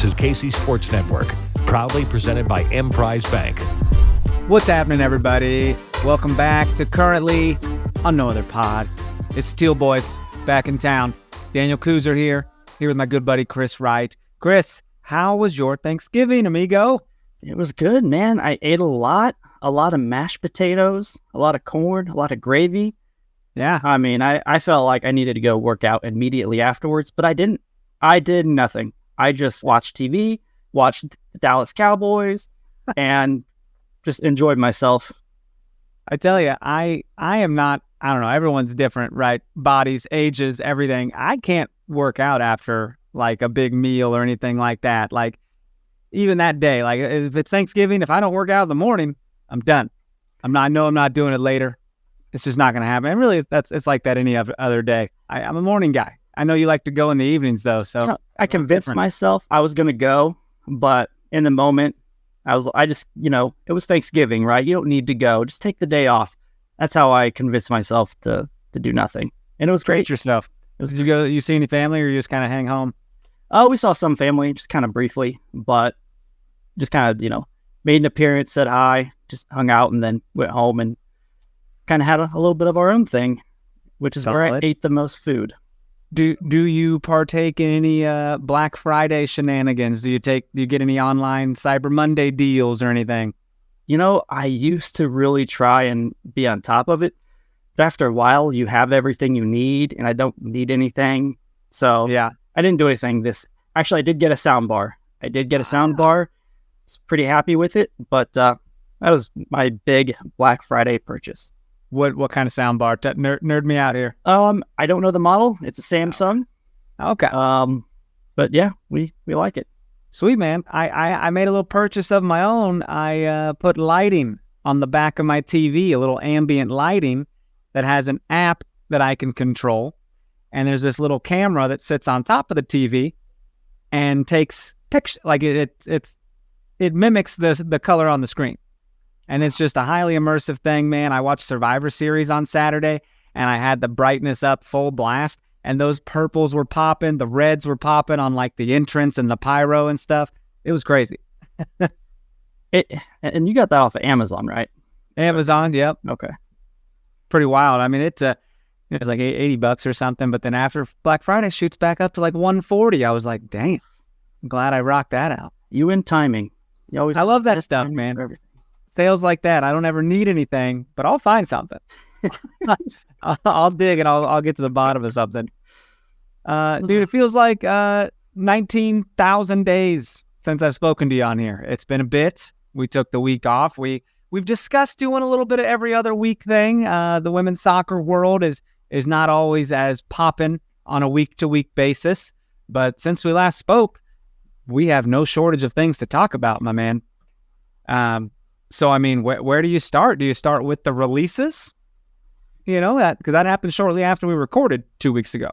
This is KC Sports Network, proudly presented by Emprise Bank. What's happening, everybody? Welcome back to Currently on No Other Pod. It's Teal Boys back in town. Daniel Kooser here with my good buddy Chris Wright. Chris, how was your Thanksgiving, amigo? It was good, man. I ate a lot of mashed potatoes, a lot of corn, a lot of gravy. Yeah. I mean, I felt like I needed to go work out immediately afterwards, but I didn't. I did nothing. I just watched TV, watched the Dallas Cowboys, and just enjoyed myself. I tell you, I am not, I don't know, everyone's different, right? Bodies, ages, everything. I can't work out after like a big meal or anything like that. Like even that day, like if it's Thanksgiving, if I don't work out in the morning, I'm done. I know I'm not doing it later. It's just not going to happen. And really, it's like that any other day. I'm a morning guy. I know you like to go in the evenings, though. So I convinced myself I was going to go, but in the moment, I just, it was Thanksgiving, right? You don't need to go. Just take the day off. That's how I convinced myself to do nothing. And it was great. Treat yourself. Did you go? You see any family, or you just kind of hang home? Oh, we saw some family, just kind of briefly, but just kind of, made an appearance, said hi, just hung out, and then went home and kind of had a little bit of our own thing, which is where I ate the most food. Do you partake in any Black Friday shenanigans? Do you get any online Cyber Monday deals or anything? I used to really try and be on top of it. But after a while, you have everything you need, and I don't need anything. So yeah, I didn't do anything. Actually, I did get a sound bar. I was pretty happy with it, but that was my big Black Friday purchase. What kind of sound bar? Nerd me out here. I don't know the model. It's a Samsung. Okay. But yeah, we like it. Sweet, man. I made a little purchase of my own. I put lighting on the back of my TV, a little ambient lighting that has an app that I can control. And there's this little camera that sits on top of the TV and takes pictures. Like it mimics the color on the screen. And it's just a highly immersive thing, man. I watched Survivor Series on Saturday, and I had the brightness up full blast, and those purples were popping, the reds were popping on like the entrance and the pyro and stuff. It was crazy. And you got that off of Amazon, right? Amazon, yep. Okay. Pretty wild. I mean, it's like $80 or something, but then after Black Friday, it shoots back up to like $140. I was like, dang, I'm glad I rocked that out. You in timing. I love that stuff, man. Sales like that, I don't ever need anything, but I'll find something. I'll dig and I'll get to the bottom of something. Dude, it feels like 19,000 days since I've spoken to you on here. It's been a bit. We took the week off. We've discussed doing a little bit of every other week thing. The women's soccer world is not always as poppin' on a week-to-week basis, but since we last spoke, we have no shortage of things to talk about, my man. So, I mean, where do you start? Do you start with the releases? Because that happened shortly after we recorded 2 weeks ago.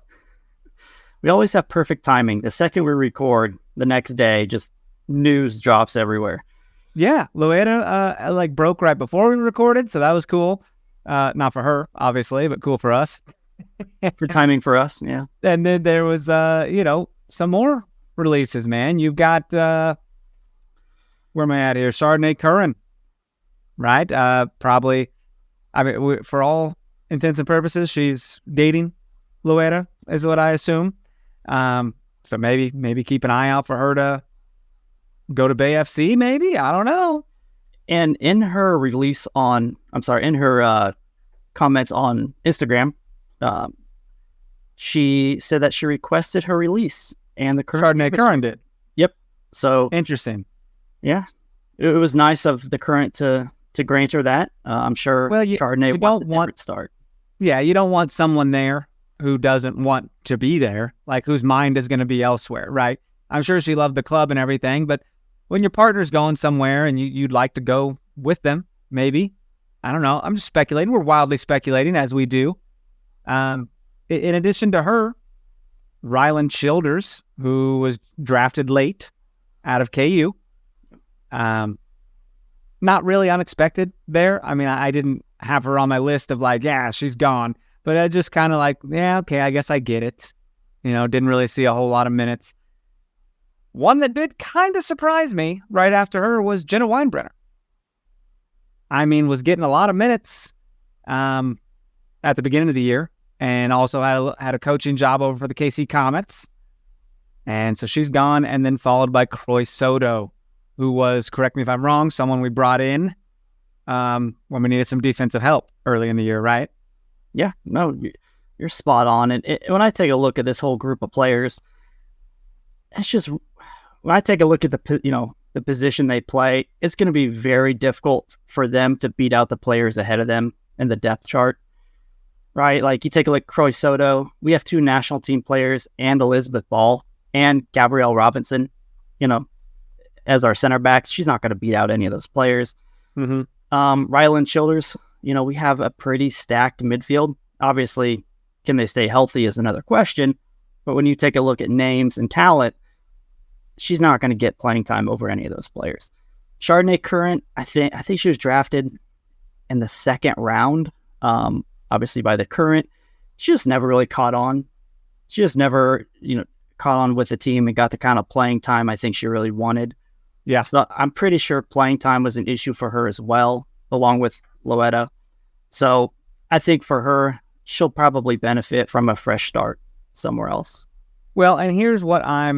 We always have perfect timing. The second we record, the next day, just news drops everywhere. Yeah, Loera broke right before we recorded, so that was cool. Not for her, obviously, but cool for us. For timing for us, yeah. And then there was, some more releases, man. You've got, where am I at here? Chardonnay Curran. Right? Probably, I mean, for all intents and purposes, she's dating Loera, is what I assume. So maybe keep an eye out for her to go to Bay FC, maybe? I don't know. And in her comments on Instagram, she said that she requested her release. And the Chardonnay Curran did? Yep. So interesting. Yeah. It was nice of the Current to grant her that. I'm sure Chardonnay wants a different start. Yeah, you don't want someone there who doesn't want to be there, like whose mind is going to be elsewhere, right? I'm sure she loved the club and everything, but when your partner's going somewhere and you'd like to go with them, maybe. I don't know. I'm just speculating. We're wildly speculating, as we do. In addition to her, Ryland Childers, who was drafted late out of KU. Not really unexpected there. I mean, I didn't have her on my list of like, yeah, she's gone. But I just kind of like, yeah, okay, I guess I get it. Didn't really see a whole lot of minutes. One that did kind of surprise me right after her was Jenna Weinbrenner. I mean, was getting a lot of minutes at the beginning of the year, and also had a coaching job over for the KC Comets. And so she's gone, and then followed by Croy Soto, who was, correct me if I'm wrong, someone we brought in when we needed some defensive help early in the year, right? Yeah, no, you're spot on. And when I take a look at this whole group of players, it's just, when I take a look at the position they play, it's going to be very difficult for them to beat out the players ahead of them in the depth chart, right? Like you take a look at Croy Soto, we have 2 national team players and Elizabeth Ball and Gabrielle Robinson, as our center backs. She's not going to beat out any of those players. Mm-hmm. Ryland Childers, we have a pretty stacked midfield. Obviously, can they stay healthy is another question. But when you take a look at names and talent, she's not going to get playing time over any of those players. Chardonnay Current, I think she was drafted in the 2nd round, obviously by the Current. She just never really caught on. She just never, caught on with the team and got the kind of playing time I think she really wanted. Yeah. So I'm pretty sure playing time was an issue for her as well, along with Loera. So I think for her, she'll probably benefit from a fresh start somewhere else. Well, and here's where I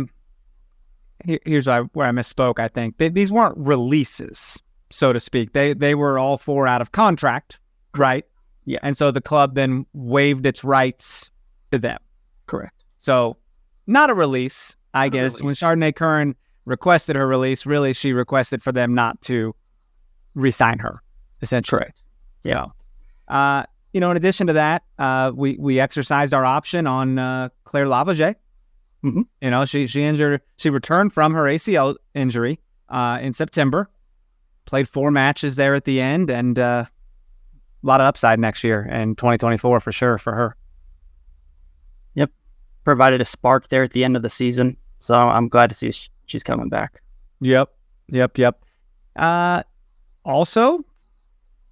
misspoke, I think. These weren't releases, so to speak. They were all 4 out of contract, right? Yeah. And so the club then waived its rights to them. Correct. So not a release, I guess. When Chardonnay Curran requested her release, really she requested for them not to re-sign her, essentially. Correct. Yeah. So, in addition to that, we exercised our option on Claire Lavaget. Mm-hmm. She returned from her ACL injury in September, played 4 matches there at the end, and a lot of upside next year in 2024 for sure for her. Yep. Provided a spark there at the end of the season. So I'm glad to see she's coming back. Yep. Also,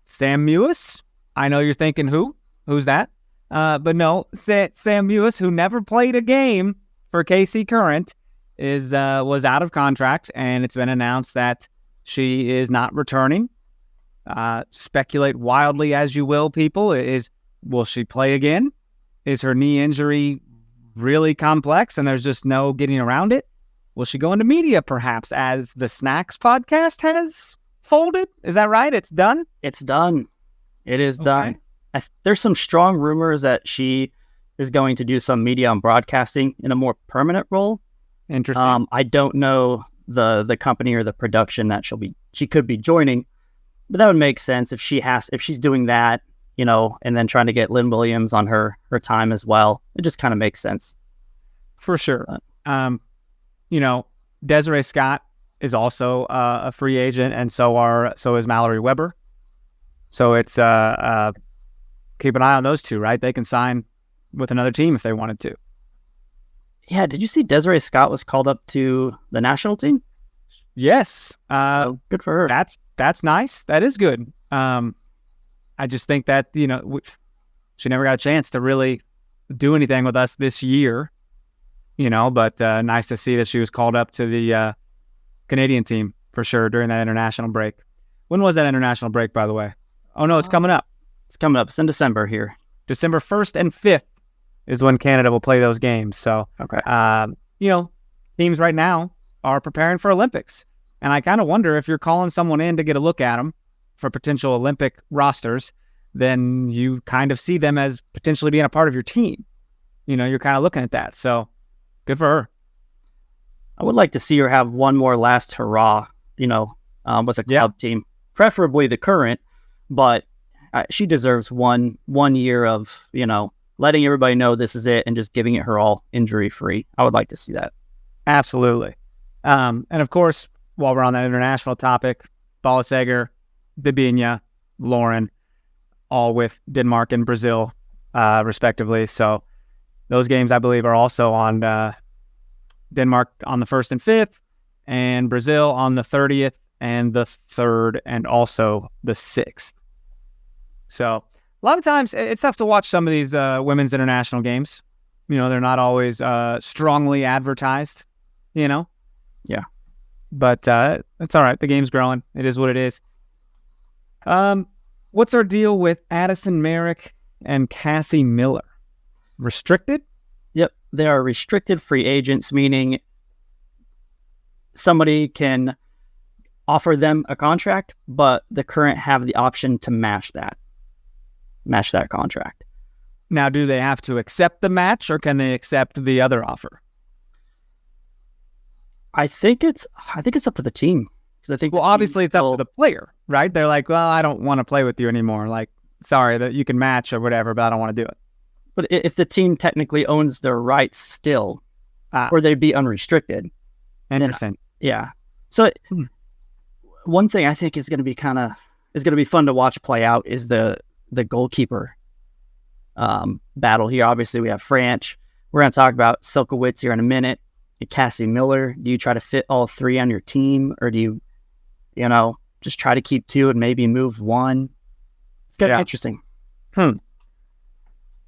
Sam Mewis. I know you're thinking, who's that? But no, Sam Mewis, who never played a game for KC Current, was out of contract, and it's been announced that she is not returning. Speculate wildly as you will, people. Will she play again? Is her knee injury really complex and there's just no getting around it? Will she go into media perhaps, as the Snacks podcast has folded? Is that right? It's done? It's done. It is done. There's some strong rumors that she is going to do some media and broadcasting in a more permanent role. Interesting. I don't know the company or the production that she could be joining, but that would make sense if she's doing that, and then trying to get Lynn Williams on her time as well. It just kind of makes sense. For sure. Desiree Scott is also a free agent, and so is Mallory Weber. So it's keep an eye on those two, right? They can sign with another team if they wanted to. Yeah, did you see Desiree Scott was called up to the national team? Yes. So good for her. That's nice. That is good. I just think that, she never got a chance to really do anything with us this year, but nice to see that she was called up to the Canadian team for sure during that international break. When was that international break, by the way? Oh, no, it's coming up. It's coming up. It's in December here. December 1st and 5th is when Canada will play those games. So, okay. Teams right now are preparing for Olympics. And I kind of wonder if you're calling someone in to get a look at them for potential Olympic rosters, then you kind of see them as potentially being a part of your team. You're kind of looking at that. So good for her. I would like to see her have one more last hurrah, with a club team, preferably the Current, but she deserves one year of, letting everybody know this is it and just giving it her all injury free. I would like to see that. Absolutely. And of course, while we're on that international topic, Balaseger, Dabinia, Lauren, all with Denmark and Brazil, respectively. So those games, I believe, are also on Denmark on the 1st and 5th, and Brazil on the 30th and the 3rd, and also the 6th. So a lot of times it's tough to watch some of these women's international games. They're not always strongly advertised, Yeah. But it's all right. The game's growing. It is what it is. What's our deal with Addison Merrick and Cassie Miller? Restricted? Yep. They are restricted free agents, meaning somebody can offer them a contract, but the Current have the option to match that contract. Now, do they have to accept the match, or can they accept the other offer? I think it's up to the team. Because I think, well, obviously it's up to the player, right? They're like, well, I don't want to play with you anymore. Like, sorry that you can match or whatever, but I don't want to do it. But if the team technically owns their rights still, or they'd be unrestricted. Interesting. Yeah. So one thing I think is going to be fun to watch play out is the goalkeeper battle here. Obviously, we have Franch. We're going to talk about Silkowitz here in a minute. And Cassie Miller. Do you try to fit all three on your team, or do you just try to keep two and maybe move one? It's going to be interesting.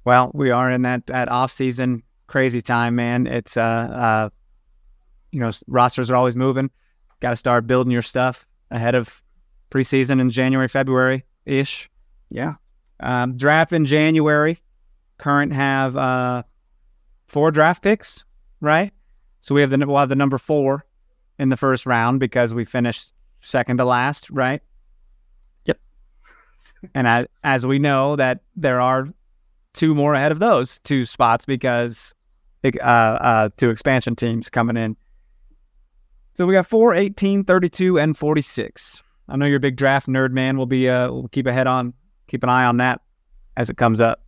Well, we are in that off-season crazy time, man. It's rosters are always moving. Got to start building your stuff ahead of preseason in January, February-ish. Yeah. Draft in January. Current have 4 draft picks, right? So we'll have the number 4 in the first round because we finished second to last, right? Yep. And as we know that there are 2 more ahead of those 2 spots because 2 expansion teams coming in. So we got 4, 18, 32, and 46. I know you're a big draft nerd, man. We'll keep an eye on that as it comes up.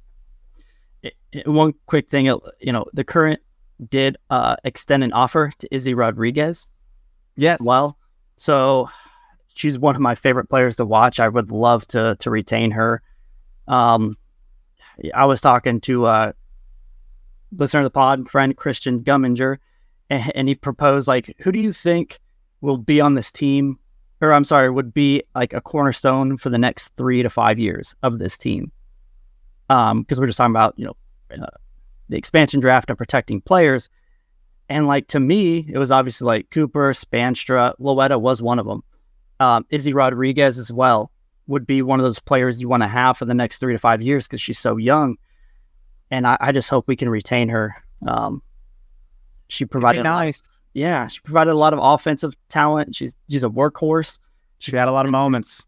One quick thing, the Current did extend an offer to Izzy Rodriguez. Yes. Well, so she's one of my favorite players to watch. I would love to retain her. I was talking to listener of the pod, friend Christian Gumminger, and he proposed, like, who do you think will be on this team? Or I'm sorry, would be like a cornerstone for the next 3 to 5 years of this team? Because we're just talking about, the expansion draft and protecting players. And like, to me, it was obviously like Cooper, Spanstra, Loera was one of them. Izzy Rodriguez as well would be one of those players you want to have for the next 3 to 5 years because she's so young. And I just hope we can retain her. She provided nice. She provided a lot of offensive talent. She's a workhorse. She's had a lot of moments.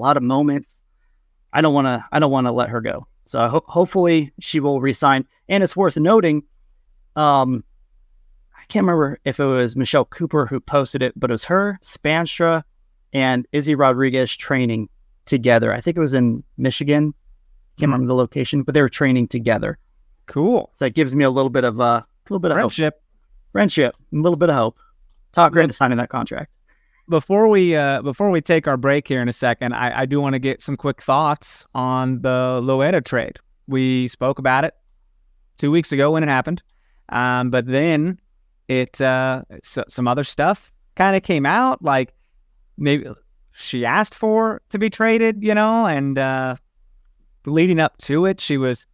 I don't want to let her go. So hopefully she will resign. And it's worth noting, I can't remember if it was Michelle Cooper who posted it, but it was her, Spanstra, and Izzy Rodriguez training together. I think it was in Michigan. Can't remember the location, but they were training together. Cool. So it gives me a little bit of friendship. A little bit of hope. Talk her into signing that contract. Before we take our break here in a second, I do want to get some quick thoughts on the Loera trade. We spoke about it 2 weeks ago when it happened, but then some other stuff kind of came out. Like, maybe she asked for to be traded, and leading up to it, she was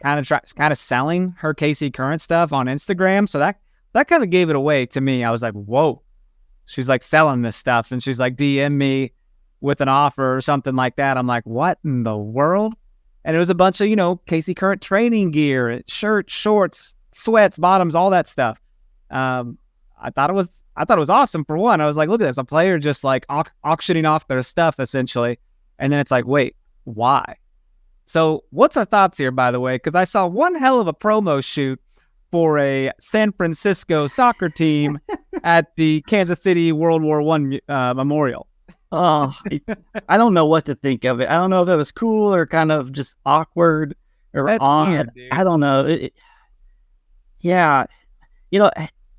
kind of selling her Casey Current stuff on Instagram. So that kind of gave it away to me. I was like, whoa. She's like selling this stuff, and she's like, DM me with an offer or something like that. I'm like, what in the world? And it was a bunch of, Casey Current training gear, shirts, shorts, sweats, bottoms, all that stuff. I thought it was awesome. For one, I was like, look at this, a player just like auctioning off their stuff essentially. And then it's like, wait, why? So what's our thoughts here, by the way? Because I saw one hell of a promo shoot for a San Francisco soccer team at the Kansas City World War I memorial. Oh, I don't know what to think of it. I don't know if it was cool or kind of just awkward or odd. Weird, I don't know. Yeah.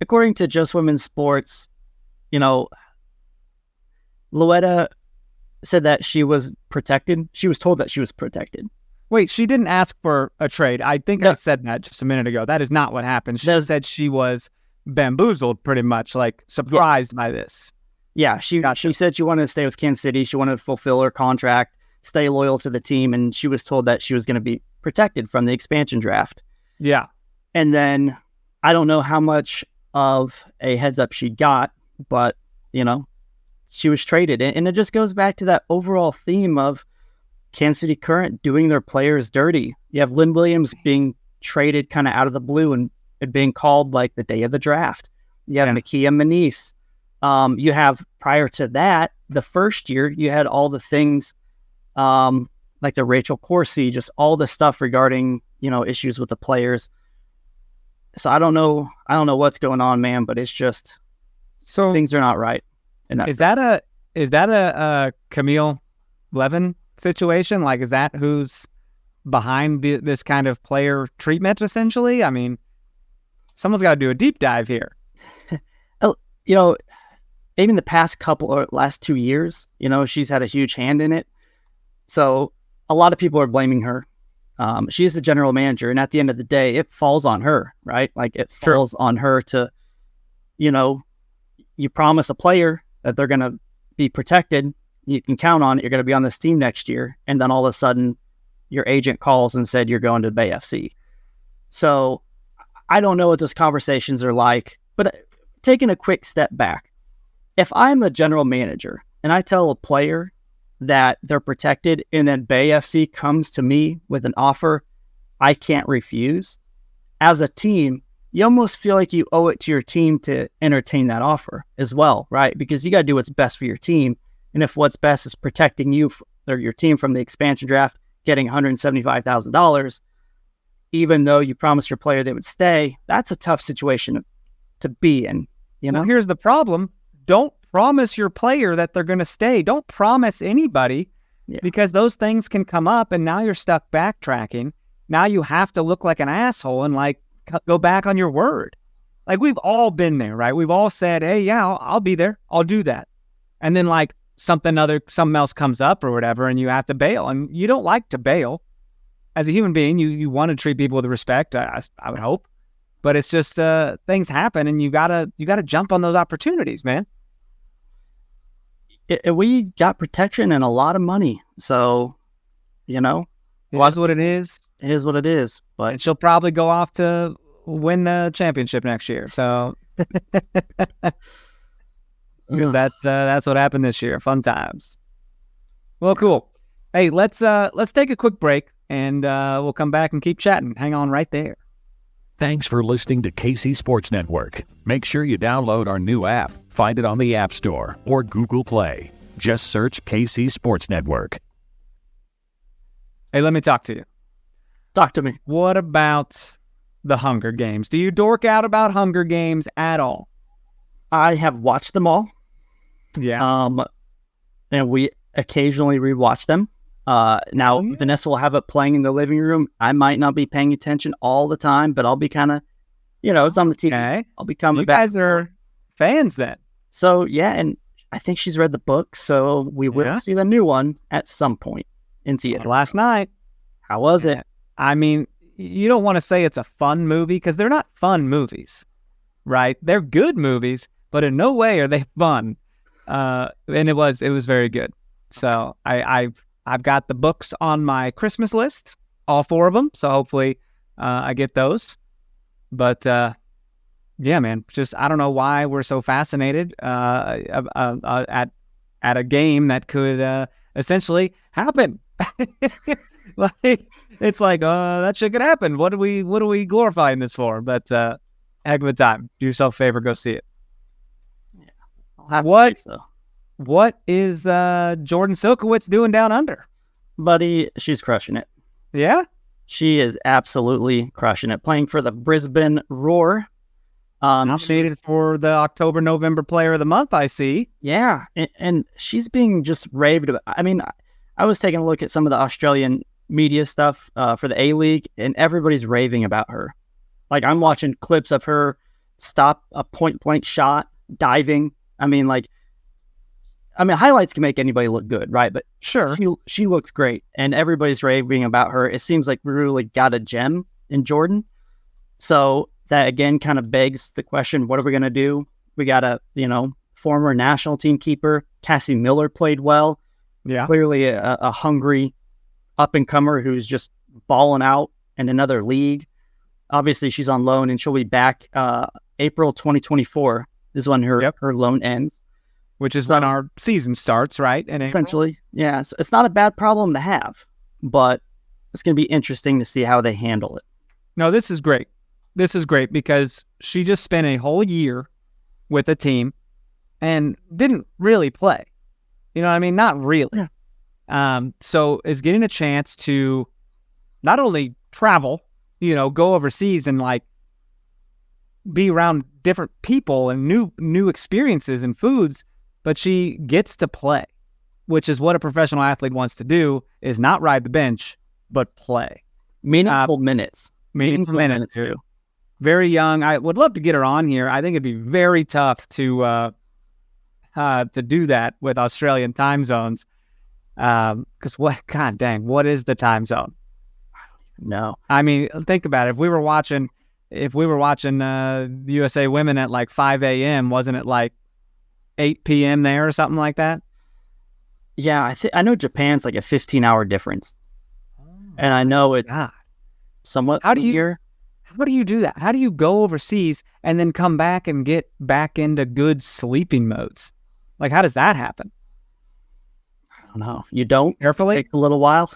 According to Just Women's Sports, Loera said that she was protected. She was told that she was protected. Wait, she didn't ask for a trade. I think I said that just a minute ago. That is not what happened. She said she was bamboozled, pretty much, like surprised by this. Yeah, she said she wanted to stay with Kansas City. She wanted to fulfill her contract, stay loyal to the team, and she was told that she was going to be protected from the expansion draft. Yeah. And then I don't know how much of a heads up she got, but, she was traded. And it just goes back to that overall theme of Kansas City Current doing their players dirty. You have Lynn Williams being traded kind of out of the blue and it being called like the day of the draft. You have Nakia Manise. You have, prior to that, the first year, you had all the things like the Rachel Corsi, just all the stuff regarding, issues with the players. So I don't know what's going on, man, but it's just things are not right. Is that a Camille Levin situation? Like, is that who's behind this kind of player treatment, essentially? I mean, someone's got to do a deep dive here. Maybe in the past couple or last 2 years, she's had a huge hand in it. So a lot of people are blaming her. She's the general manager, and at the end of the day, it falls on her, right? Like, it falls on her to, you promise a player that they're going to be protected. You can count on it. You're going to be on this team next year. And then all of a sudden your agent calls and said, you're going to Bay FC. So I don't know what those conversations are like, but taking a quick step back, if I'm the general manager and I tell a player that they're protected and then Bay FC comes to me with an offer I can't refuse, as a team, you almost feel like you owe it to your team to entertain that offer as well, right? Because you got to do what's best for your team. And if what's best is protecting you or your team from the expansion draft, getting $175,000, even though you promised your player they would stay, that's a tough situation to be in. Well, here's the problem. Don't promise your player that they're going to stay. Don't promise anybody because those things can come up and now you're stuck backtracking. Now you have to look like an asshole and go back on your word. Like, we've all been there, right? We've all said, hey, yeah, I'll be there. I'll do that. And then something else comes up or whatever, and you have to bail. And you don't like to bail. As a human being, you want to treat people with respect, I would hope. But it's just things happen, and you gotta jump on those opportunities, man. We got protection and a lot of money, so it is what it is. It is what it is. But she'll probably go off to win the championship next year. So that's what happened this year. Fun times. Well, cool. Hey, let's take a quick break, and we'll come back and keep chatting. Hang on right there. Thanks for listening to KC Sports Network. Make sure you download our new app. Find it on the App Store or Google Play. Just search KC Sports Network. Hey, let me talk to you. Talk to me. What about the Hunger Games? Do you dork out about Hunger Games at all? I have watched them all. Yeah. And we occasionally rewatch them. Now, Vanessa will have it playing in the living room. I might not be paying attention all the time, but I'll be kind of, it's on the TV. Okay. I'll be coming back. You guys are fans then. So, yeah, and I think she's read the book, so we will see the new one at some point in theater. Last night. How was it? I mean, you don't want to say it's a fun movie because they're not fun movies, right? They're good movies, but in no way are they fun. And it was very good. So I've got the books on my Christmas list, all 4 of them. So hopefully I get those. But yeah, man, just I don't know why we're so fascinated at a game that could essentially happen. It's like that shit could happen. What are we glorifying this for? But heck of a time. Do yourself a favor, go see it. Yeah, I'll have to say so. What is Jordan Silkowitz doing down under? Buddy, she's crushing it. Yeah? She is absolutely crushing it. Playing for the Brisbane Roar. Nominated for the October-November Player of the Month, I see. Yeah, and she's being just raved about. I mean, I was taking a look at some of the Australian media stuff for the A-League, and everybody's raving about her. Like, I'm watching clips of her stop a point-blank shot, diving. I mean, highlights can make anybody look good, right? But sure, she looks great, and everybody's raving about her. It seems like we really got a gem in Jordan. So that, again, kind of begs the question, what are we going to do? We got a, former national team keeper. Cassie Miller played well. Yeah. Clearly a hungry up-and-comer who's just balling out in another league. Obviously, she's on loan, and she'll be back April 2024 is when her loan ends. Which is when our season starts, right? And essentially, yeah. So it's not a bad problem to have, but it's going to be interesting to see how they handle it. No, this is great. This is great because she just spent a whole year with a team and didn't really play. You know what I mean? Not really. Yeah. So is getting a chance to not only travel, go overseas and like be around different people and new experiences and foods, but she gets to play, which is what a professional athlete wants to do, is not ride the bench, but play. Meaningful minutes. Meaningful minutes, too. Very young. I would love to get her on here. I think it'd be very tough to do that with Australian time zones. Because God dang, what is the time zone? No. I mean, think about it. If we were watching the USA women at like 5 a.m., wasn't it like 8 p.m. there or something like that? Yeah, I know Japan's like a 15-hour difference. And I know it's somewhat How do you do that? How do you go overseas and then come back and get back into good sleeping modes? Like, how does that happen? I don't know. You don't? Carefully? It takes a little while.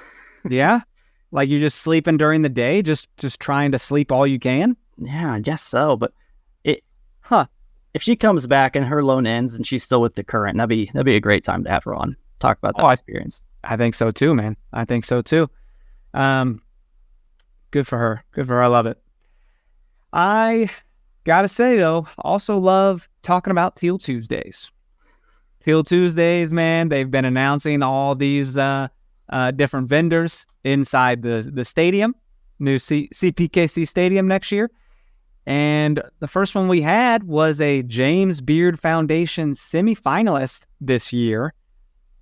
Yeah? Like you're just sleeping during the day, just trying to sleep all you can? Yeah, I guess so. But if she comes back and her loan ends and she's still with the current, that'd be a great time to have her on. Talk about that experience. I think so too, man. I think so too. Good for her. Good for her. I love it. I gotta say though, also love talking about Teal Tuesdays. Teal Tuesdays, man. They've been announcing all these different vendors inside the stadium, new CPKC Stadium next year. And the first one we had was a James Beard Foundation semifinalist this year.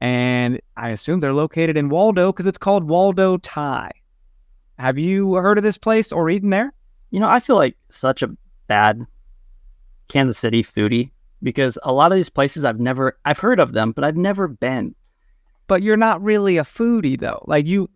And I assume they're located in Waldo because it's called Waldo Thai. Have you heard of this place or eaten there? I feel like such a bad Kansas City foodie because a lot of these places I've heard of them, but I've never been. But you're not really a foodie though. Like you're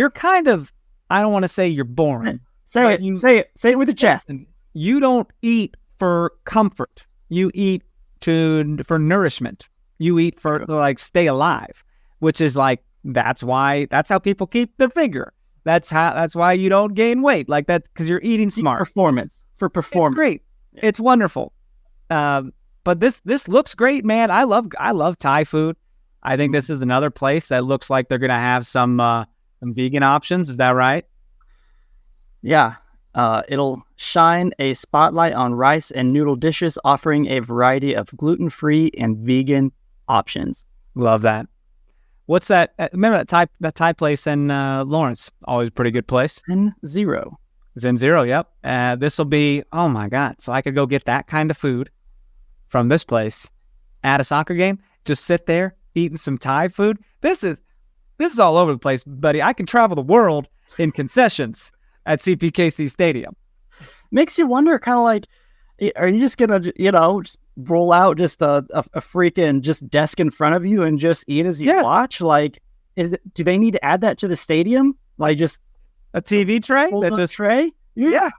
kind of, I don't want to say you're boring. Say it with your chest. You don't eat for comfort. You eat for nourishment. You eat for like stay alive, which is like that's how people keep their figure. That's why you don't gain weight like that because you're eating smart. For performance. It's great. Yeah. It's wonderful. But this looks great, man. I love Thai food. I think this is another place that looks like they're gonna have some vegan options. Is that right? Yeah. It'll shine a spotlight on rice and noodle dishes, offering a variety of gluten-free and vegan options. Love that. What's that? Remember that Thai place in Lawrence? Always a pretty good place. Zen-Zero. Zen-Zero, yep. This will be, oh my God. So I could go get that kind of food from this place at a soccer game. Just sit there eating some Thai food. This is all over the place, buddy. I can travel the world in concessions at CPKC Stadium. Makes you wonder, kind of like, are you just gonna, just roll out just a freaking just desk in front of you and just eat as you watch? Like, do they need to add that to the stadium? Like just a TV tray? Tray? Yeah.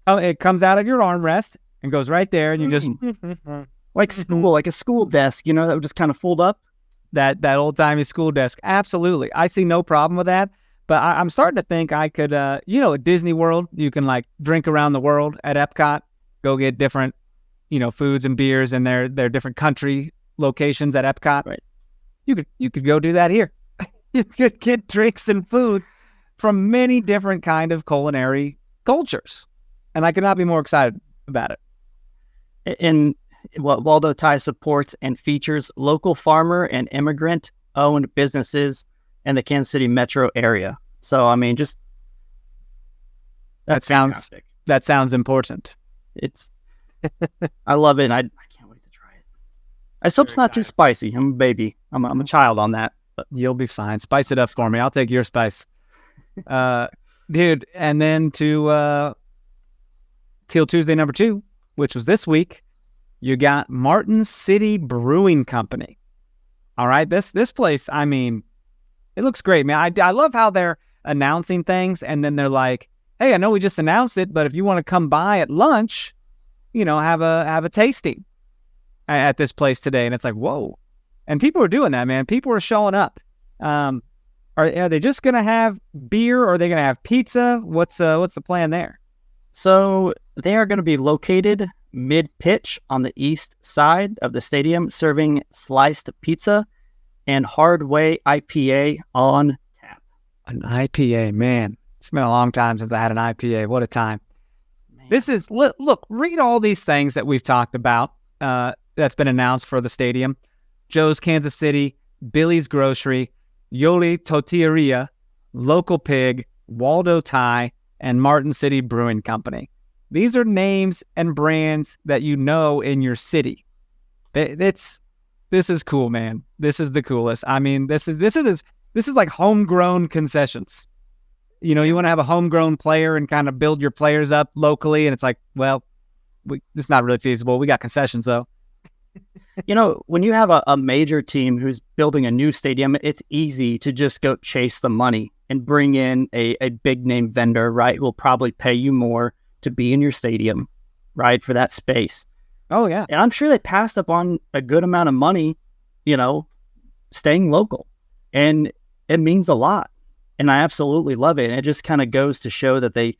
Oh, it comes out of your armrest and goes right there, and you just like a school desk, that would just kind of fold up. That old timey school desk. Absolutely, I see no problem with that. But I'm starting to think I could, at Disney World, you can like drink around the world at Epcot, go get different, foods and beers in their different country locations at Epcot. Right. You could go do that here. You could get drinks and food from many different kind of culinary cultures. And I could not be more excited about it. And what Waldo Thai supports and features local farmer and immigrant-owned businesses in the Kansas City metro area. So, I mean, just that sounds important. I love it. And I can't wait to try it. I just hope it's not too spicy. I'm a baby. I'm a child on that. But you'll be fine. Spice it up for me. I'll take your spice. Dude, and then to Teal Tuesday number 2, which was this week, you got Martin City Brewing Company. All right, this place, I mean, it looks great, man. I love how they're announcing things, and then they're like, hey, I know we just announced it, but if you want to come by at lunch, have a tasting. at this place today, and it's like, whoa. And people are doing that, man. People are showing up. Are they just going to have beer, or are they going to have pizza? What's the plan there? So they are going to be located mid-pitch on the east side of the stadium, serving sliced pizza and hard whey IPA on tap. An IPA, man. It's been a long time since I had an IPA. What a time. Man. This is, look, read all these things that we've talked about that's been announced for the stadium. Joe's Kansas City, Billy's Grocery, Yoli Tortilleria, Local Pig, Waldo Thai, and Martin City Brewing Company. These are names and brands that you know in your city. This is cool, man. This is the coolest. I mean, this is like homegrown concessions. You know, you want to have a homegrown player and kind of build your players up locally, and it's like, well, it's not really feasible. We got concessions though. You know, when you have a major team who's building a new stadium, it's easy to just go chase the money and bring in a big name vendor, right? Who will probably pay you more to be in your stadium, right? For that space. Oh, yeah. And I'm sure they passed up on a good amount of money, you know, staying local. And it means a lot. And I absolutely love it. And it just kind of goes to show that they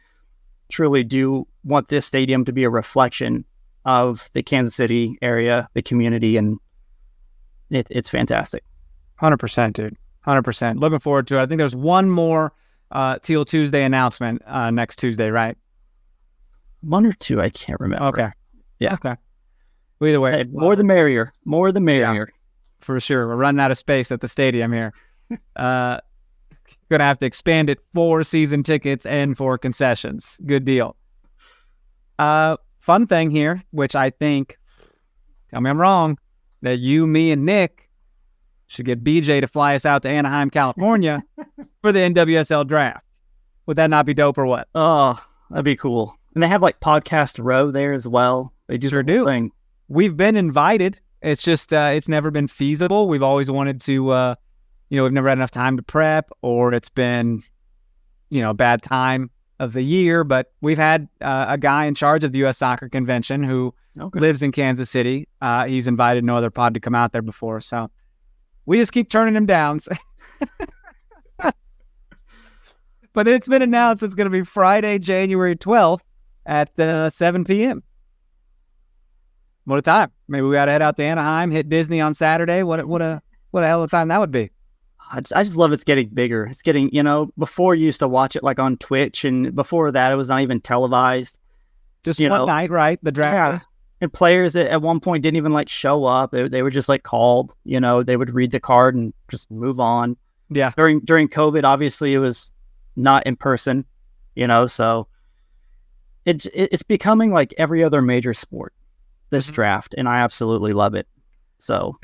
truly do want this stadium to be a reflection of the Kansas City area, the community, and it's fantastic. 100%, dude. 100%. Looking forward to it. I think there's one more Teal Tuesday announcement next Tuesday, right? One or two, I can't remember. Okay. Yeah. Okay. Well, either way. Hey, more the merrier. More the merrier. Yeah, for sure. We're running out of space at the stadium here. Going to have to expand it for season tickets and for concessions. Good deal. Fun thing here, which I think, tell me I'm wrong, that you, me, and Nick should get BJ to fly us out to Anaheim, California for the NWSL draft. Would that not be dope or what? Oh, that'd be cool. And they have like Podcast Row there as well. They do sure do. Thing. We've been invited. It's just, it's never been feasible. We've always wanted to, we've never had enough time to prep, or it's been, a bad time of the year. But we've had a guy in charge of the U.S. Soccer Convention who lives in Kansas City. He's invited no other pod to come out there before. So we just keep turning him down. But it's been announced it's going to be Friday, January 12th at 7 p.m. What a time. Maybe we got to head out to Anaheim, hit Disney on Saturday. What a hell of a time that would be. I just love it's getting bigger. It's getting, before you used to watch it like on Twitch, and before that it was not even televised. Just one night, right? The draft. Yeah. And players at one point didn't even like show up. They were just like called, they would read the card and just move on. Yeah. During COVID, obviously it was not in person, so it's becoming like every other major sport, this draft, and I absolutely love it. So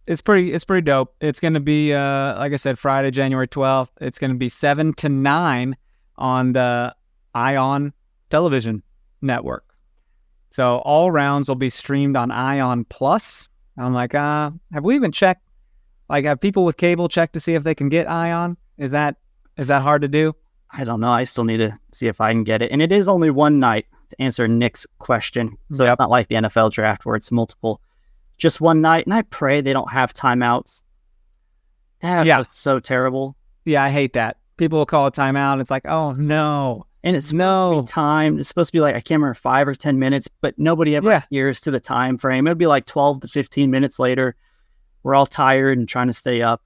it's pretty dope. It's going to be, like I said, Friday, January 12th. It's going to be 7 to 9 on the ION television network. So all rounds will be streamed on ION Plus. I'm like, have we even checked? Like, have people with cable checked to see if they can get ION? Is that hard to do? I don't know. I still need to see if I can get it. And it is only one night, to answer Nick's question. So It's not like the NFL draft where it's multiple. Just one night. And I pray they don't have timeouts. That's so terrible. Yeah, I hate that. People will call a timeout and it's like, oh, no. And it's supposed to be timed. It's supposed to be like, I can't remember, 5 or 10 minutes, but nobody ever adheres to the time frame. It'll be like 12 to 15 minutes later. We're all tired and trying to stay up.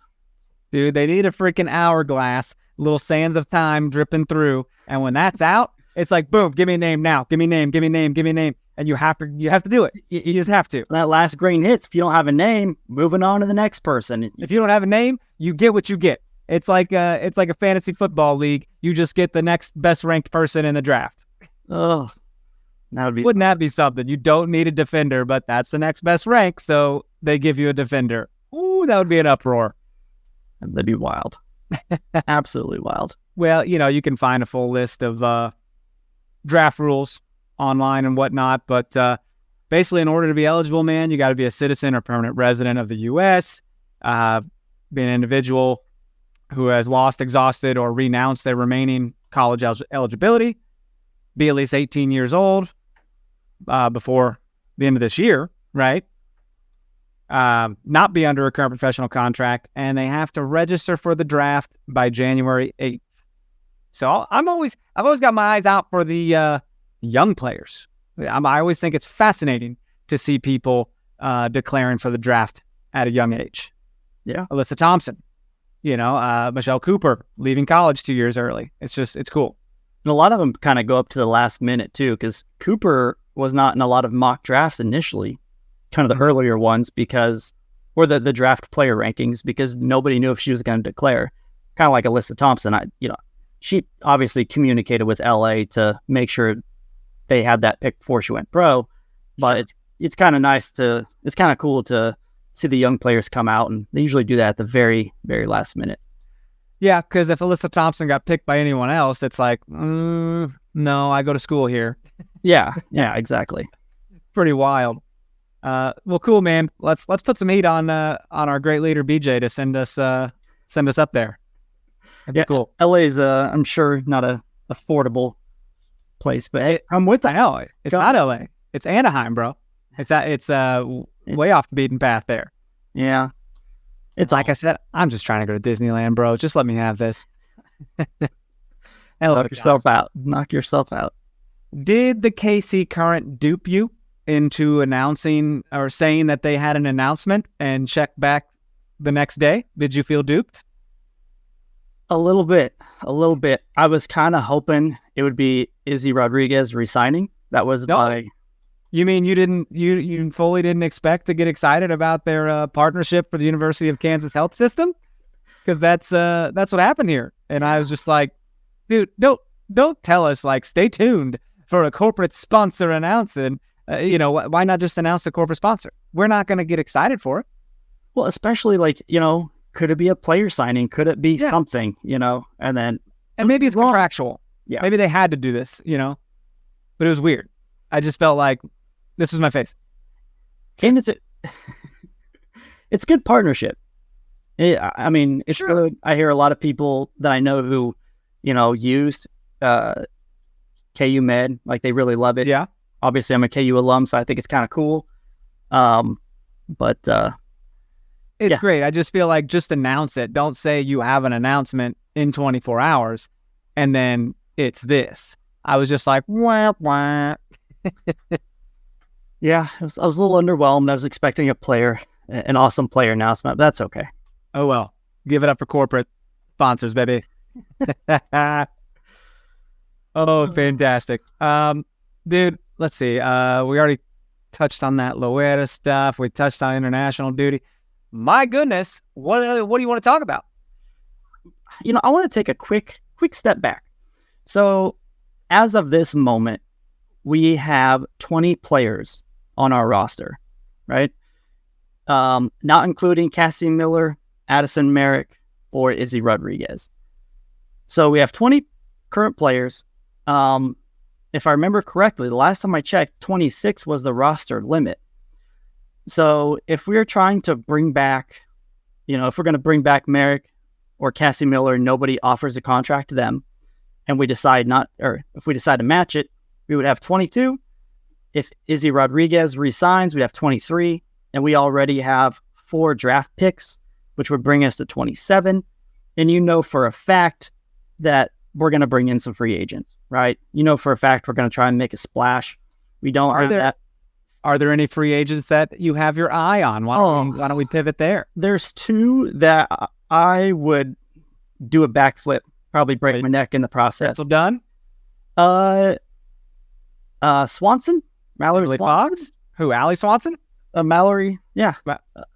Dude, they need a freaking hourglass, little sands of time dripping through. And when that's out, it's like, boom, give me a name now. Give me a name, give me a name, give me a name. And you have to do it. You just have to. That last green hits. If you don't have a name, moving on to the next person. If you don't have a name, you get what you get. It's like a fantasy football league. You just get the next best ranked person in the draft. Oh, Wouldn't that be something? You don't need a defender, but that's the next best rank, so they give you a defender. Ooh, that would be an uproar. That'd be wild. Absolutely wild. Well, you can find a full list of draft rules online and whatnot, but basically, in order to be eligible, man, you got to be a citizen or permanent resident of the U.S., be an individual who has lost, exhausted, or renounced their remaining college eligibility, be at least 18 years old before the end of this year, right? not be under a current professional contract, and they have to register for the draft by January 8th. So I've always got my eyes out for the young players. I always think it's fascinating to see people declaring for the draft at a young age. Yeah. Alyssa Thompson, Michelle Cooper leaving college 2 years early. It's cool. And a lot of them kind of go up to the last minute too, because Cooper was not in a lot of mock drafts initially, kind of the earlier ones, or the draft player rankings, because nobody knew if she was going to declare. Kind of like Alyssa Thompson, she obviously communicated with LA to make sure they had that pick before she went pro. But it's kind of it's kind of cool to see the young players come out, and they usually do that at the very, very last minute. Yeah, because if Alyssa Thompson got picked by anyone else, it's like, no, I go to school here. Yeah, exactly. Pretty wild. Well, cool, man. Let's put some heat on our great leader BJ to send us up there. That'd be cool. LA's I'm sure not a affordable place, but hey, I'm with us. No, it's not LA. It's Anaheim, bro. It's way off the beaten path there. Yeah. It's like I said, I'm just trying to go to Disneyland, bro. Just let me have this. Knock yourself out. Did the KC Current dupe you into announcing or saying that they had an announcement and check back the next day? Did you feel duped? A little bit. I was kind of hoping it would be Izzy Rodriguez resigning. That was You mean you fully didn't expect to get excited about their partnership for the University of Kansas Health System? Because that's what happened here. And I was just like, dude, don't tell us, like, stay tuned for a corporate sponsor announcing. Why not just announce the corporate sponsor? We're not going to get excited for it. Well, especially could it be a player signing? Could it be something, and maybe it's contractual. Yeah. Maybe they had to do this, but it was weird. I just felt like this was my face. And it's good partnership. I mean, it's good. I hear a lot of people that I know who, used KU Med, like they really love it. Yeah. Obviously, I'm a KU alum, so I think it's kind of cool. But it's great. I just feel like just announce it. Don't say you have an announcement in 24 hours and then it's this. I was just like, wah, wah. Yeah, I was a little underwhelmed. I was expecting an awesome player announcement, but that's okay. Oh, well, give it up for corporate sponsors, baby. Oh, fantastic. Dude, let's see. We already touched on that Loera stuff. We touched on international duty. My goodness, what do you want to talk about? I want to take a quick step back. So, as of this moment, we have 20 players on our roster, right? Not including Cassie Miller, Addison Merrick, or Izzy Rodriguez. So we have 20 current players. If I remember correctly, the last time I checked, 26 was the roster limit. So if we're trying to bring back, if we're going to bring back Merrick or Cassie Miller, nobody offers a contract to them, and if we decide to match it, we would have 22. If Izzy Rodriguez resigns, we'd have 23, and we already have 4 draft picks, which would bring us to 27. And for a fact that we're going to bring in some free agents, right? For a fact we're going to try and make a splash. We don't have that. Are there any free agents that you have your eye on? Why don't we pivot there? There's 2 that I would do a backflip, probably break my neck in the process. Still done? Swanson, Mallory Swanson. Fox? Who? Allie Swanson? Mallory, yeah,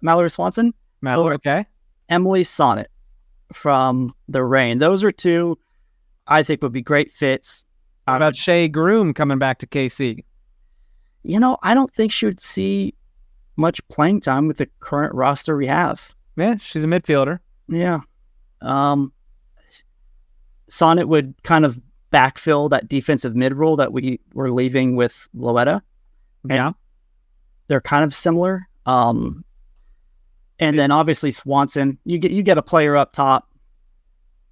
Mallory Swanson. Mallory, okay. Emily Sonnet from the Reign. Those are 2 I think would be great fits. How about Shea Groom coming back to KC? I don't think she would see much playing time with the current roster we have. Yeah, she's a midfielder. Yeah. Sonnet would kind of backfill that defensive mid role that we were leaving with Loera. Yeah. They're kind of similar. And then obviously Swanson, you get a player up top,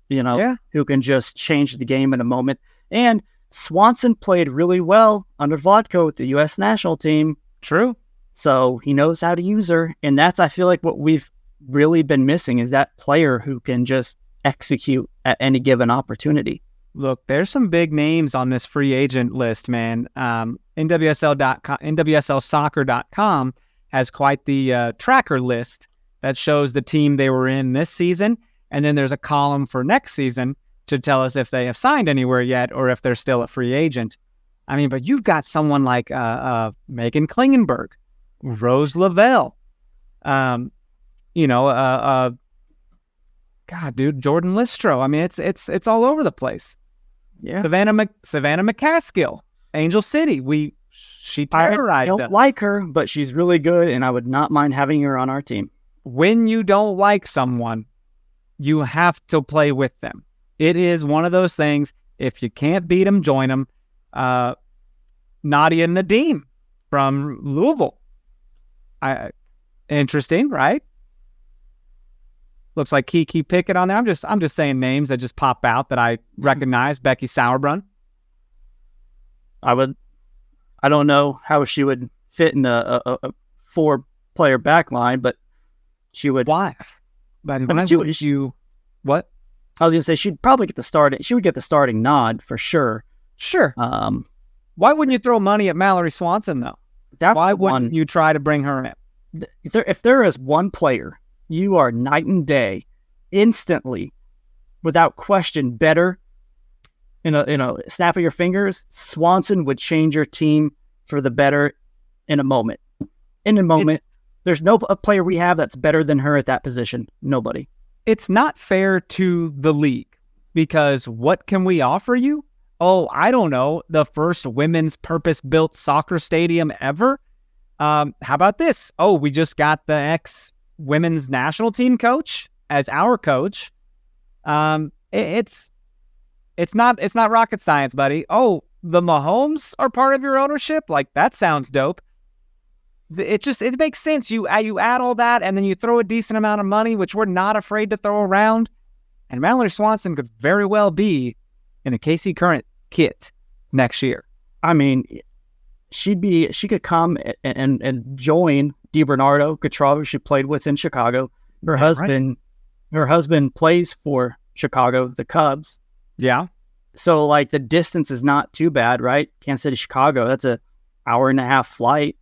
who can just change the game in a moment. And Swanson played really well under Vlatko with the U.S. national team. True. So he knows how to use her. And that's, I feel like, what we've really been missing is that player who can just execute at any given opportunity. Look, there's some big names on this free agent list, man. NWSLsoccer.com has quite the tracker list that shows the team they were in this season. And then there's a column for next season to tell us if they have signed anywhere yet or if they're still a free agent. I mean, but you've got someone like Megan Klingenberg, Rose Lavelle, God, dude, Jordan Listro. I mean, it's all over the place. Yeah, Savannah McCaskill, Angel City. She terrorized I us. don't like her, but she's really good, and I would not mind having her on our team. When you don't like someone, you have to play with them. It is one of those things. If you can't beat them, join them. Nadia Nadim from Louisville. Interesting, right? Looks like Kiki Pickett on there. I'm just saying names that just pop out that I recognize. Becky Sauerbrunn. I don't know how she would fit in a 4-player back line, but she would. Why? But what? I was gonna say she'd probably get the starting. She would get the starting nod for sure. Sure. Why wouldn't you throw money at Mallory Swanson though? Why wouldn't you try to bring her in? If there is one player you are night and day, instantly, without question, better. In a snap of your fingers, Swanson would change your team for the better in a moment. There's no player we have that's better than her at that position. Nobody. It's not fair to the league because what can we offer you? Oh, I don't know. The first women's purpose-built soccer stadium ever. How about this? Oh, we just got the ex-women's national team coach as our coach. It's not rocket science, buddy. Oh, the Mahomes are part of your ownership? Like, that sounds dope. It makes sense. You add all that, and then you throw a decent amount of money, which we're not afraid to throw around. And Mallory Swanson could very well be in a KC Current kit next year. I mean, she could come and join DiBernardo Catrava, she played with in Chicago. Her husband plays for Chicago, the Cubs. Yeah. So like the distance is not too bad, right? Kansas City, Chicago, that's a 1.5-hour flight.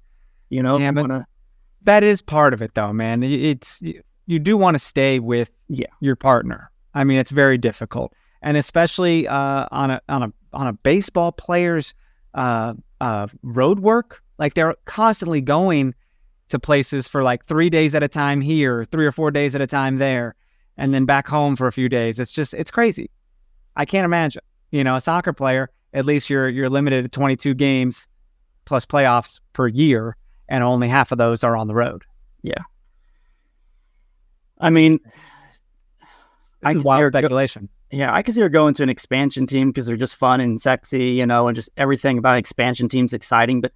Yeah, but that is part of it, though, man. You do want to stay with your partner. I mean, it's very difficult, and especially on a baseball player's road work. Like they're constantly going to places for like 3 days at a time here, 3 or 4 days at a time there, and then back home for a few days. It's crazy. I can't imagine. A soccer player, at least you're limited to 22 games plus playoffs per year. And only half of those are on the road. Yeah. I mean, I can wild speculation. I can see her going to an expansion team because they're just fun and sexy, and just everything about expansion teams exciting. But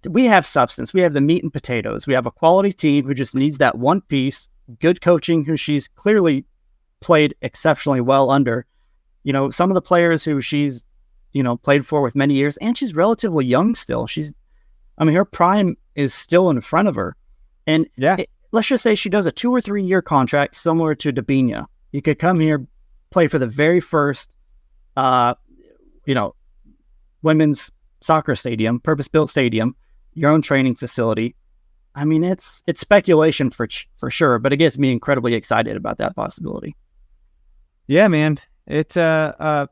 we have substance. We have the meat and potatoes. We have a quality team who just needs that one piece, good coaching, who she's clearly played exceptionally well under. Some of the players who she's, played for with many years, and she's relatively young still. Her prime is still in front of her. And let's just say she does a 2 or 3 year contract similar to Dabinia. You could come here, play for the very first, women's soccer stadium, purpose-built stadium, your own training facility. I mean, it's speculation for sure, but it gets me incredibly excited about that possibility. Yeah, man. It's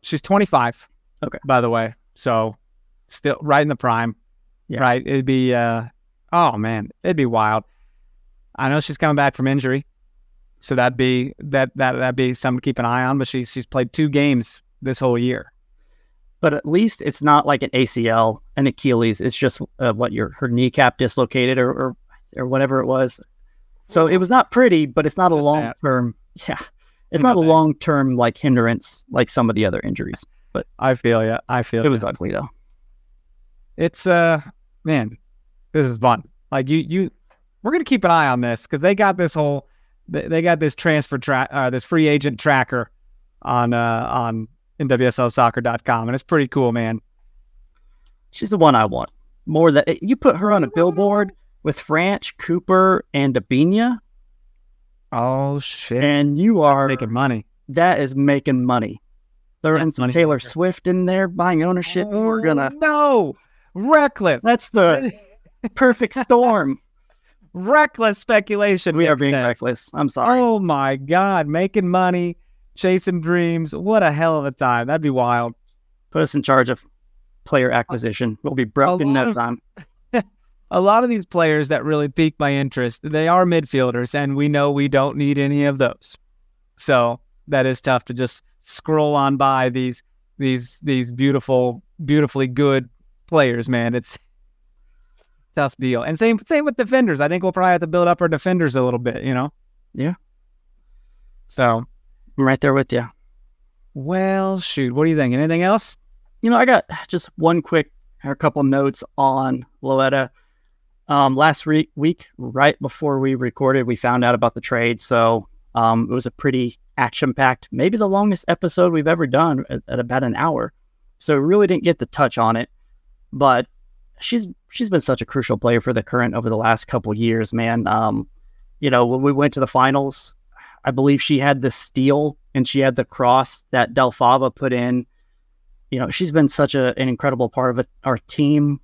she's 25. Okay. By the way, so still right in the prime. Yeah. Right. It'd be, it'd be wild. I know she's coming back from injury, so that'd be something to keep an eye on. But she's played 2 games this whole year. But at least it's not like an ACL, an Achilles. It's just her kneecap dislocated or whatever it was. So it was not pretty, but it's not a long term. Yeah, it's not a long term like hindrance like some of the other injuries. But I feel it was ugly though. It's man, this is fun. Like we're gonna keep an eye on this because they got this transfer this free agent tracker on NWSLsoccer.com, and it's pretty cool, man. She's the one I want more. That you put her on a billboard, with Franch, Cooper, and Abinia. Oh, shit. And you are making money. That is making money. They're in some Taylor Swift in there buying ownership. We're gonna reckless. That's the perfect storm. Reckless speculation. We are being reckless. I'm sorry. Oh my God, making money, chasing dreams. What a hell of a time. That'd be wild. Put us in charge of player acquisition. We'll be broke in no time. A lot of these players that really pique my interest, they are midfielders, and we know we don't need any of those. So that is tough to just scroll on by these beautifully good players, man. It's a tough deal. And same with defenders. I think we'll probably have to build up our defenders a little bit, Yeah. So I'm right there with you. Well, shoot. What do you think? Anything else? I got just a couple notes on Loera. Last week, right before we recorded, we found out about the trade. So it was a pretty action-packed, maybe the longest episode we've ever done at about an hour. So we really didn't get to touch on it. But she's been such a crucial player for the Current over the last couple years, man. When we went to the finals, I believe she had the steal and she had the cross that Del Fava put in. She's been such an incredible part of our team.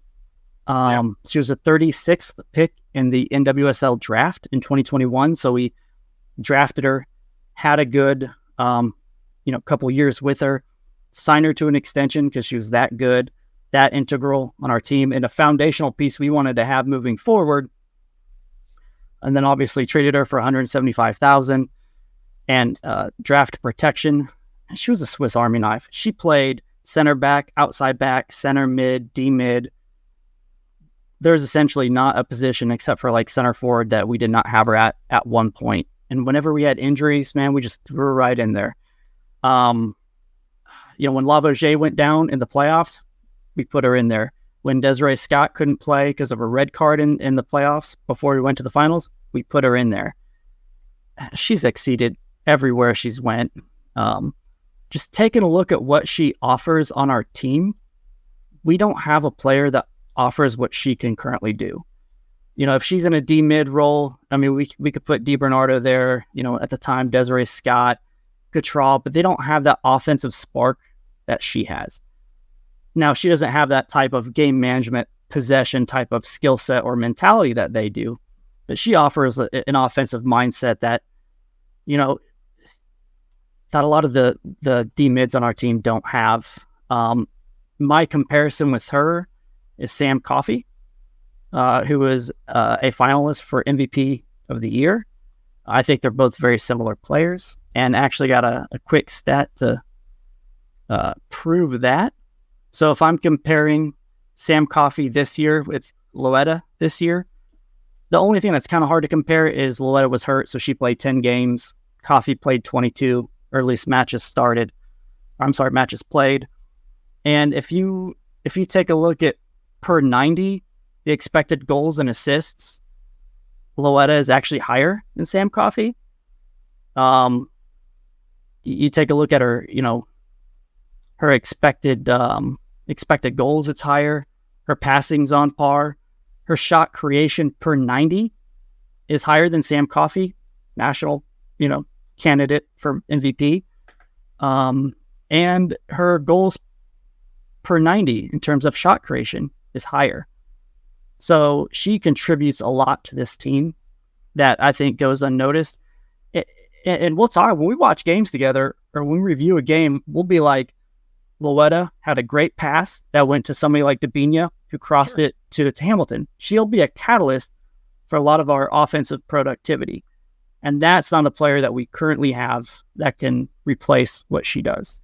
She was a 36th pick in the NWSL draft in 2021. So we drafted her, had a good, couple years with her, signed her to an extension because she was that good, that integral on our team, and a foundational piece we wanted to have moving forward. And then obviously traded her for $175,000 and draft protection. She was a Swiss Army knife. She played center back, outside back, center mid, D mid. There's essentially not a position except for like center forward that we did not have her at one point. And whenever we had injuries, man, we just threw her right in there. When Lavoisier went down in the playoffs, we put her in there. When Desiree Scott couldn't play because of a red card in the playoffs before we went to the finals, we put her in there. She's exceeded everywhere she's went. Just taking a look at what she offers on our team, we don't have a player that offers what she can currently do. If she's in a D mid role, I mean, we could put Di Bernardo there, at the time, Desiree Scott, Cottrell, but they don't have that offensive spark that she has. Now, she doesn't have that type of game management, possession type of skill set or mentality that they do, but she offers an offensive mindset that, that a lot of the D mids on our team don't have. My comparison with her is Sam Coffey, who was a finalist for MVP of the year. I think they're both very similar players, and actually got a quick stat to prove that. So if I'm comparing Sam Coffey this year with Loera this year, the only thing that's kind of hard to compare is Loera was hurt, so she played 10 games. Coffey played 22, or at least matches played. And if you take a look at per 90, the expected goals and assists, Loera is actually higher than Sam Coffey. You take a look at her, her expected goals, it's higher. Her passing's on par. Her shot creation per 90 is higher than Sam Coffey, national, candidate for MVP. And her goals per 90 in terms of shot creation is higher. So she contributes a lot to this team that I think goes unnoticed. And we'll talk when we watch games together or when we review a game, we'll be like, Loera had a great pass that went to somebody like Dabinia who crossed it to Hamilton. She'll be a catalyst for a lot of our offensive productivity. And that's not a player that we currently have that can replace what she does.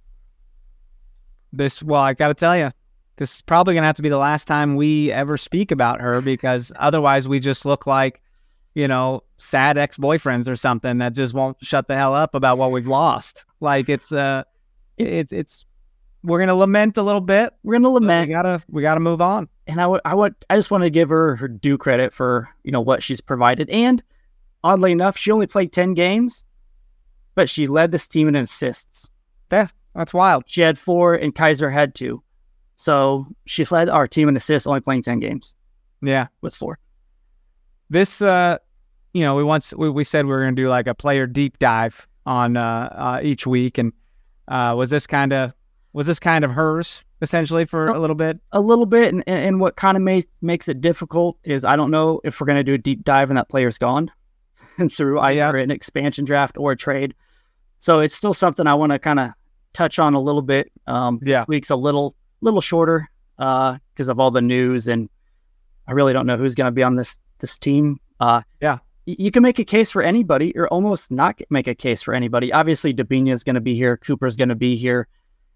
I got to tell you, this is probably going to have to be the last time we ever speak about her, because otherwise we just look like, sad ex-boyfriends or something that just won't shut the hell up about what we've lost. Like it's we're going to lament a little bit. We're going to lament. We gotta move on. And I just want to give her due credit for, what she's provided. And oddly enough, she only played 10 games, but she led this team in assists. Yeah, that's wild. She had 4 and Kaiser had 2. So she led our team in assists, only playing 10 games. Yeah. With 4. this, we said we were going to do like a player deep dive on each week, and was this kind of hers essentially for a little bit? A little bit, and what kind of makes it difficult is I don't know if we're going to do a deep dive and that player's gone through either an expansion draft or a trade. So it's still something I want to kind of touch on a little bit. This week's a little shorter because of all the news, and I really don't know who's going to be on this team. You can make a case for anybody or almost not make a case for anybody. Obviously, Debinha is going to be here. Cooper's going to be here.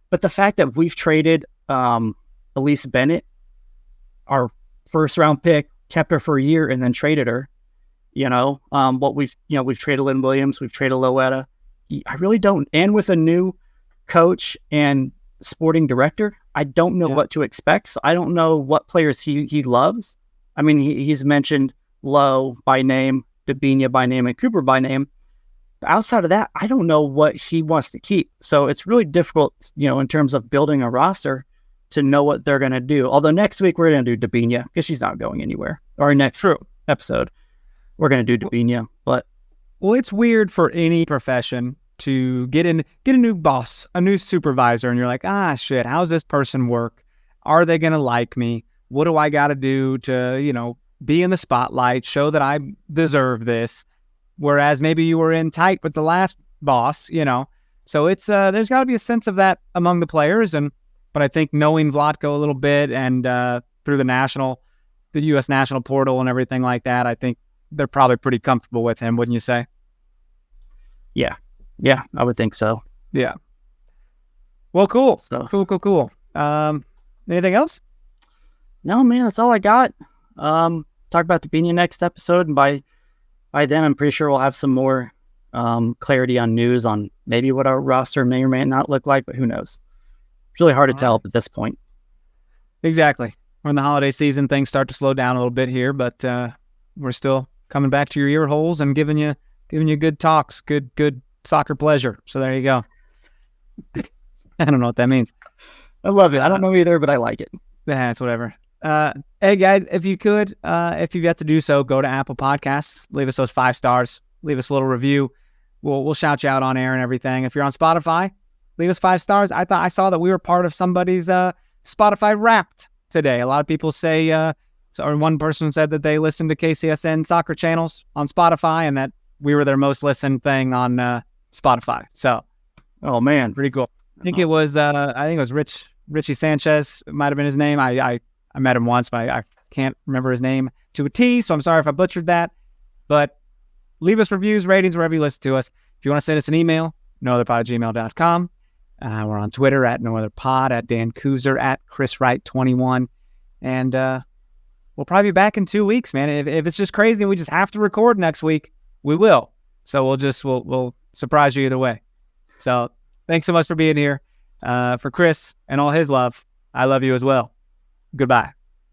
But the fact that we've traded Elise Bennett, our first round pick, kept her for a year and then traded her, we've traded Lynn Williams, we've traded Loera. I really don't. And with a new coach and sporting director, I don't know what to expect. So I don't know what players he loves. I mean, he's mentioned Lowe by name, Debinha by name, and Cooper by name. But outside of that, I don't know what he wants to keep. So it's really difficult, in terms of building a roster to know what they're going to do. Although next week we're going to do Debinha because she's not going anywhere. Or next episode, we're going to do Debinha. But it's weird for any profession to get a new boss, a new supervisor, and you're like, shit, how's this person work? Are they going to like me? What do I got to do to, be in the spotlight, show that I deserve this? Whereas maybe you were in tight with the last boss, So it's there's got to be a sense of that among the players, but I think knowing Vlatko a little bit and through the U.S. national portal and everything like that, I think they're probably pretty comfortable with him, wouldn't you say? Yeah, I would think so. Yeah. Well, cool. So Cool. Anything else? No, man, that's all I got. Talk about Debinha next episode, and by then, I'm pretty sure we'll have some more clarity on news on maybe what our roster may or may not look like, but who knows? It's really hard to tell at this point. Exactly. We're in the holiday season. Things start to slow down a little bit here, but we're still coming back to your ear holes and giving you good talks, good soccer pleasure. So there you go. I don't know what that means. I love it. I don't know either, but I like it. Yeah, it's whatever. Hey guys, if you could, if you've yet to do so, go to Apple Podcasts, leave us those 5 stars, leave us a little review. We'll shout you out on air and everything. If you're on Spotify, leave us 5 stars. I saw that we were part of somebody's Spotify Wrapped today. A lot of people say, or one person said that they listened to KCSN soccer channels on Spotify and that we were their most listened thing on Spotify. So, oh man, pretty cool. I think it was Richie Sanchez. It might have been his name. I met him once, but I can't remember his name to a T, so I'm sorry if I butchered that. But leave us reviews, ratings, wherever you listen to us. If you want to send us an email, nootherpod@gmail.com. We're on Twitter @nootherpod, @Dan Kooser, @Chris Wright 21. And we'll probably be back in 2 weeks, man. If it's just crazy and we just have to record next week, we will. So we'll surprise you either way. So thanks so much for being here. For Chris and all his love, I love you as well. Goodbye.